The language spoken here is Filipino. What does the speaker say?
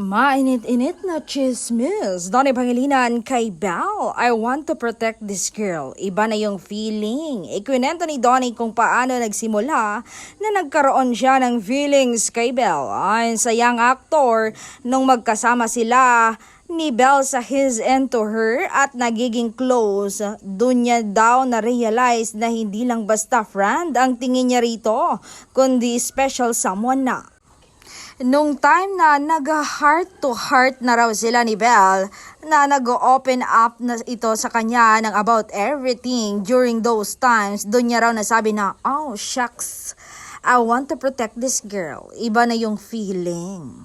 Mainit-init na chismis. Donnie Pangilinan kay Belle. I want to protect this girl. Iba na yung feeling. Ikwinento ni Donnie kung paano nagsimula na nagkaroon siya ng feelings kay Belle. Ayon sa young actor, nung magkasama sila ni Belle sa His and To Her at nagiging close, dun niya daw na-realize na hindi lang basta friend ang tingin niya rito, kundi special someone na. Nung time na nag-heart to heart na raw sila ni Belle, na nag-open up na ito sa kanya ng about everything during those times, doon niya raw nasabi na, oh shucks, I want to protect this girl. Iba na yung feeling.